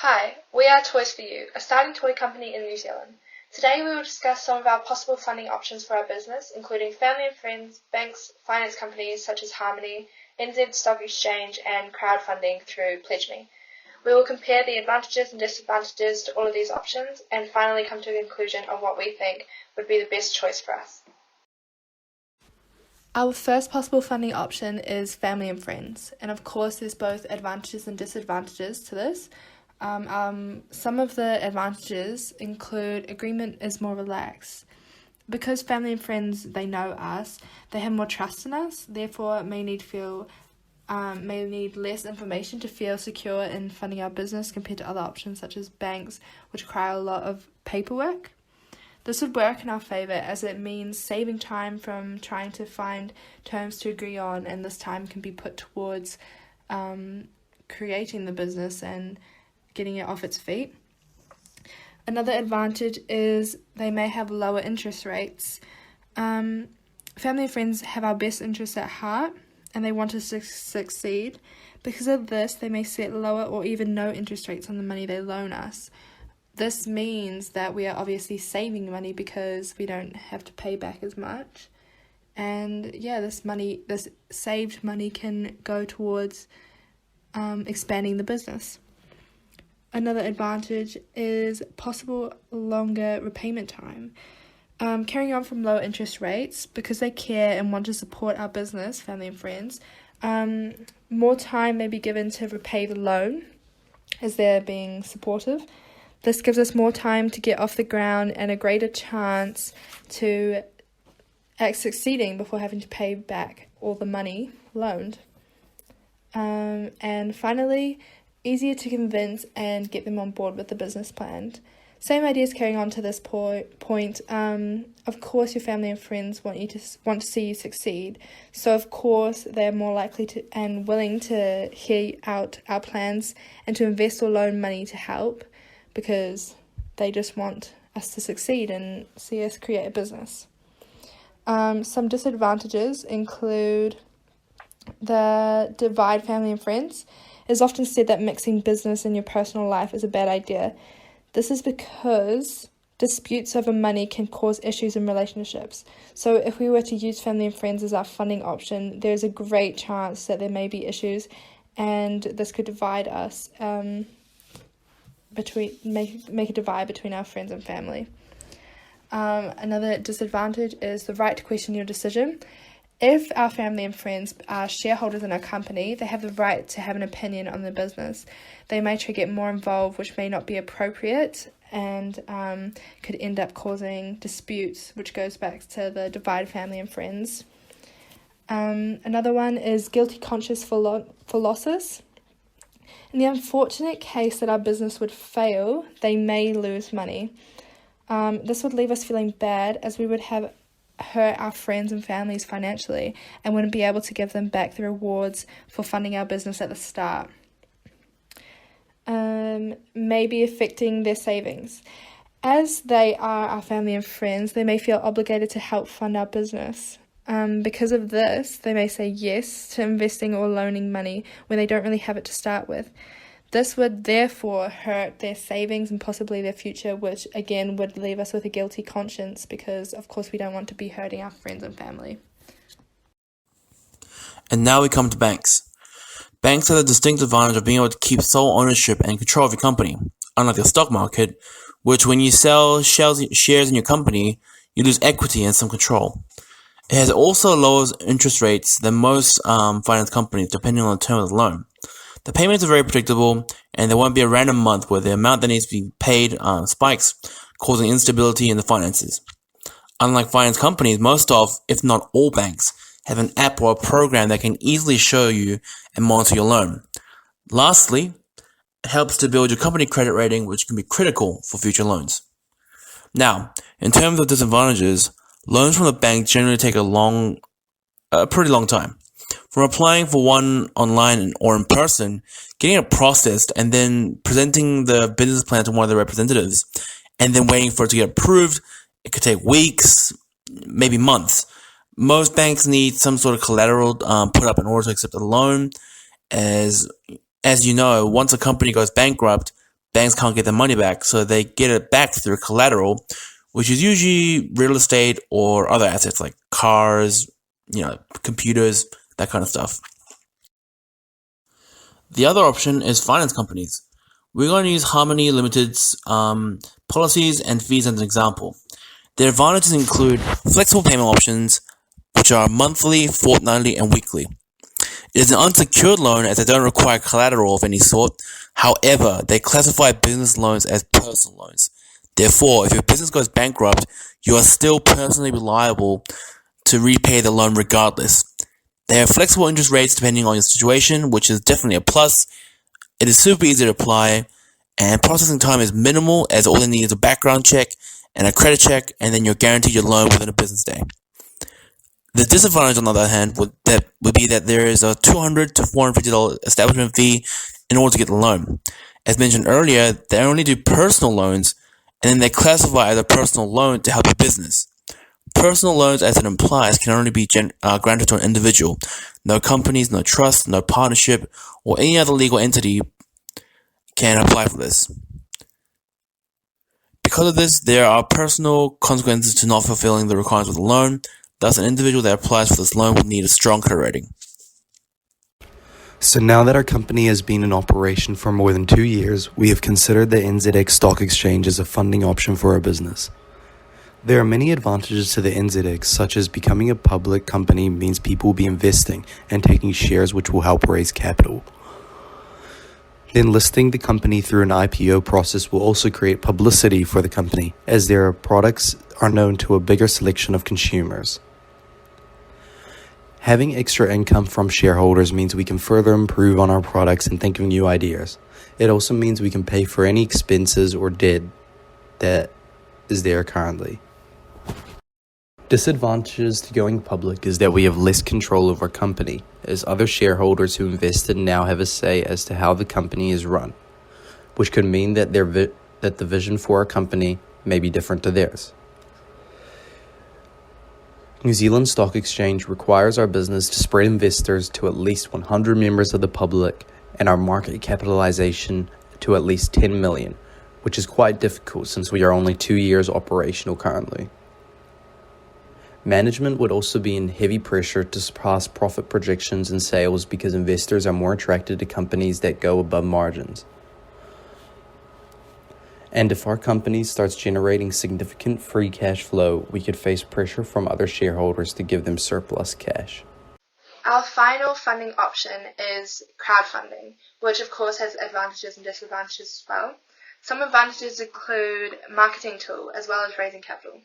Hi, we are Toys for You, a starting toy company in New Zealand. Today we will discuss some of our possible funding options for our business, including family and friends, banks, finance companies such as Harmony, NZ Stock Exchange, and crowdfunding through Pledge Me. We will compare the advantages and disadvantages to all of these options and finally come to a conclusion of what we think would be the best choice for us. Our first possible funding option is family and friends, and of course there's both advantages and disadvantages to this. Some of the advantages include agreement is more relaxed. Because family and friends, they know us, they have more trust in us, therefore may need less information to feel secure in funding our business compared to other options such as banks, which require a lot of paperwork. This would work in our favour as it means saving time from trying to find terms to agree on, and this time can be put towards creating the business and getting it off its feet. Another advantage is they may have lower interest rates. Family and friends have our best interests at heart and they want us to succeed. Because of this, they may set lower or even no interest rates on the money they loan us. This means that we are obviously saving money because we don't have to pay back as much. And this saved money can go towards expanding the business. Another advantage is possible longer repayment time. Carrying on from low interest rates, because they care and want to support our business, family and friends, more time may be given to repay the loan as they're being supportive. This gives us more time to get off the ground and a greater chance to succeeding before having to pay back all the money loaned. And finally, easier to convince and get them on board with the business plan. Same ideas carrying on to this point. Of course, your family and friends want to see you succeed. So of course, they're more likely to and willing to hear out our plans and to invest or loan money to help, because they just want us to succeed and see us create a business. Some disadvantages include the divide family and friends. It is often said that mixing business and your personal life is a bad idea. This is because disputes over money can cause issues in relationships. So if we were to use family and friends as our funding option, there's a great chance that there may be issues, and this could divide us, make a divide between our friends and family. Another disadvantage is the right to question your decision. If our family and friends are shareholders in our company, they have the right to have an opinion on the business. They may try to get more involved, which may not be appropriate, and could end up causing disputes, which goes back to the divided family and friends. Another one is guilty conscience for losses. In the unfortunate case that our business would fail, they may lose money. This would leave us feeling bad, as we would have hurt our friends and families financially and wouldn't be able to give them back the rewards for funding our business at the start. Maybe affecting their savings. As they are our family and friends, they may feel obligated to help fund our business. Because of this, they may say yes to investing or loaning money when they don't really have it to start with. This would therefore hurt their savings and possibly their future, which again would leave us with a guilty conscience, because of course we don't want to be hurting our friends and family. And now we come to banks. Banks have the distinct advantage of being able to keep sole ownership and control of your company, unlike the stock market, which when you sell shares in your company, you lose equity and some control. It has also lower interest rates than most finance companies, depending on the term of the loan. The payments are very predictable, and there won't be a random month where the amount that needs to be paid spikes, causing instability in the finances. Unlike finance companies, most of, if not all banks, have an app or a program that can easily show you and monitor your loan. Lastly, it helps to build your company credit rating, which can be critical for future loans. Now, in terms of disadvantages, loans from the bank generally take a pretty long time. From applying for one online or in person, getting it processed, and then presenting the business plan to one of the representatives, and then waiting for it to get approved, it could take weeks, maybe months. Most banks need some sort of collateral put up in order to accept a loan. As you know, once a company goes bankrupt, banks can't get their money back, so they get it back through collateral, which is usually real estate or other assets like cars, computers, that kind of stuff. The other option is finance companies. We're going to use Harmony Limited's policies and fees as an example. Their advantages include flexible payment options, which are monthly, fortnightly, and weekly. It is an unsecured loan as they don't require collateral of any sort. However, they classify business loans as personal loans. Therefore, if your business goes bankrupt, you are still personally liable to repay the loan regardless. They have flexible interest rates depending on your situation, which is definitely a plus. It is super easy to apply, and processing time is minimal as all they need is a background check and a credit check, and then you're guaranteed your loan within a business day. The disadvantage, on the other hand, would be that there is a $200 to $450 establishment fee in order to get the loan. As mentioned earlier, they only do personal loans, and then they classify as a personal loan to help your business. Personal loans, as it implies, can only be granted to an individual. No companies, no trust, no partnership, or any other legal entity can apply for this. Because of this, there are personal consequences to not fulfilling the requirements of the loan. Thus, an individual that applies for this loan would need a strong credit rating. So now that our company has been in operation for more than 2 years, we have considered the NZX Stock Exchange as a funding option for our business. There are many advantages to the NZX, such as becoming a public company means people will be investing and taking shares, which will help raise capital. Then listing the company through an IPO process will also create publicity for the company, as their products are known to a bigger selection of consumers. Having extra income from shareholders means we can further improve on our products and think of new ideas. It also means we can pay for any expenses or debt that is there currently. Disadvantages to going public is that we have less control of our company, as other shareholders who invested now have a say as to how the company is run, which could mean that the vision for our company may be different to theirs. New Zealand Stock Exchange requires our business to spread investors to at least 100 members of the public and our market capitalization to at least 10 million, which is quite difficult since we are only 2 years operational currently. Management would also be in heavy pressure to surpass profit projections and sales because investors are more attracted to companies that go above margins. And if our company starts generating significant free cash flow, we could face pressure from other shareholders to give them surplus cash. Our final funding option is crowdfunding, which of course has advantages and disadvantages as well. Some advantages include marketing tool as well as raising capital.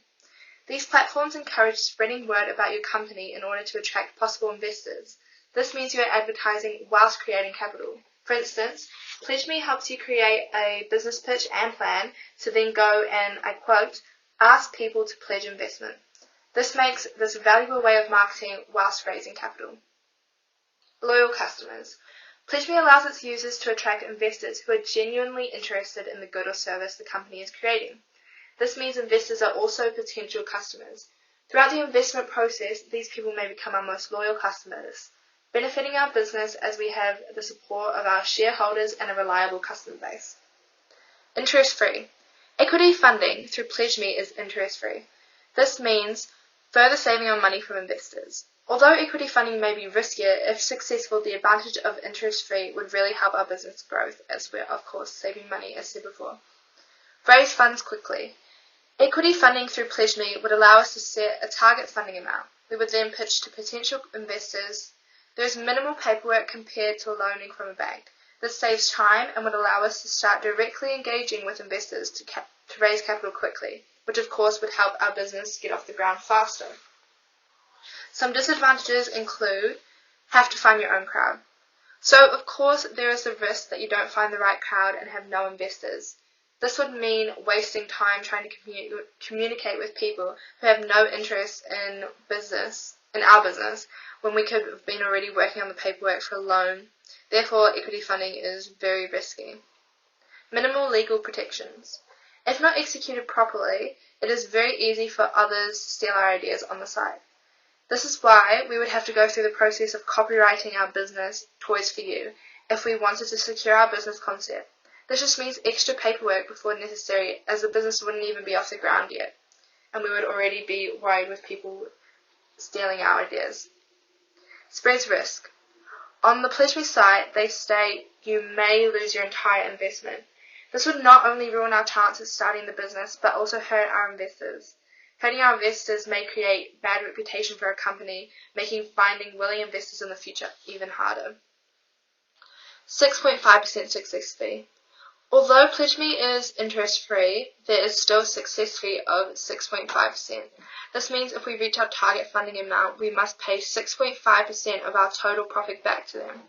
These platforms encourage spreading word about your company in order to attract possible investors. This means you are advertising whilst creating capital. For instance, PledgeMe helps you create a business pitch and plan to then go and, I quote, ask people to pledge investment. This makes this a valuable way of marketing whilst raising capital. Loyal customers. PledgeMe allows its users to attract investors who are genuinely interested in the good or service the company is creating. This means investors are also potential customers. Throughout the investment process, these people may become our most loyal customers, benefiting our business as we have the support of our shareholders and a reliable customer base. Interest-free. Equity funding through PledgeMe is interest-free. This means further saving on money from investors. Although equity funding may be riskier, if successful, the advantage of interest-free would really help our business growth, as we're, of course, saving money, as said before. Raise funds quickly. Equity funding through PledgeMe would allow us to set a target funding amount. We would then pitch to potential investors. There is minimal paperwork compared to loaning from a bank. This saves time and would allow us to start directly engaging with investors to raise capital quickly, which of course would help our business get off the ground faster. Some disadvantages include have to find your own crowd. So of course there is the risk that you don't find the right crowd and have no investors. This would mean wasting time trying to communicate with people who have no interest in our business, when we could have been already working on the paperwork for a loan. Therefore, equity funding is very risky. Minimal legal protections. If not executed properly, it is very easy for others to steal our ideas on the side. This is why we would have to go through the process of copyrighting our business Toys for You if we wanted to secure our business concept. This just means extra paperwork before necessary, as the business wouldn't even be off the ground yet, and we would already be worried with people stealing our ideas. Spreads risk. On the Pledge Me site, they state you may lose your entire investment. This would not only ruin our chances of starting the business, but also hurt our investors. Hurting our investors may create bad reputation for a company, making finding willing investors in the future even harder. 6.5% success fee. Although Pledge Me is interest-free, there is still a success fee of 6.5%. This means if we reach our target funding amount, we must pay 6.5% of our total profit back to them.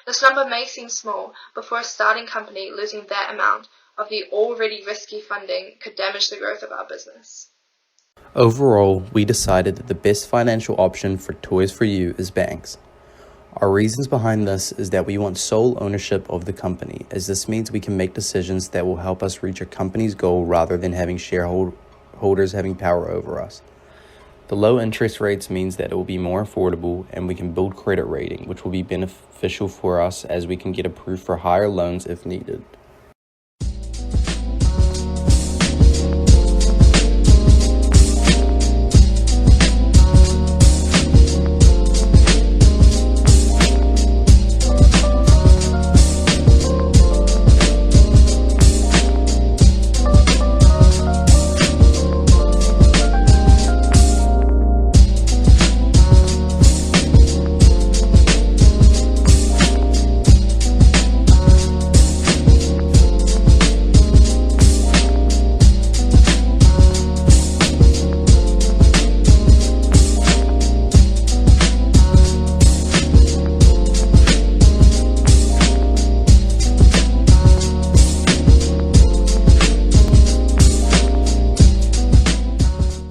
This number may seem small, but for a starting company, losing that amount of the already risky funding could damage the growth of our business. Overall, we decided that the best financial option for Toys for You is banks. Our reasons behind this is that we want sole ownership of the company, as this means we can make decisions that will help us reach a company's goal rather than having shareholders having power over us. The low interest rates means that it will be more affordable and we can build credit rating, which will be beneficial for us as we can get approved for higher loans if needed.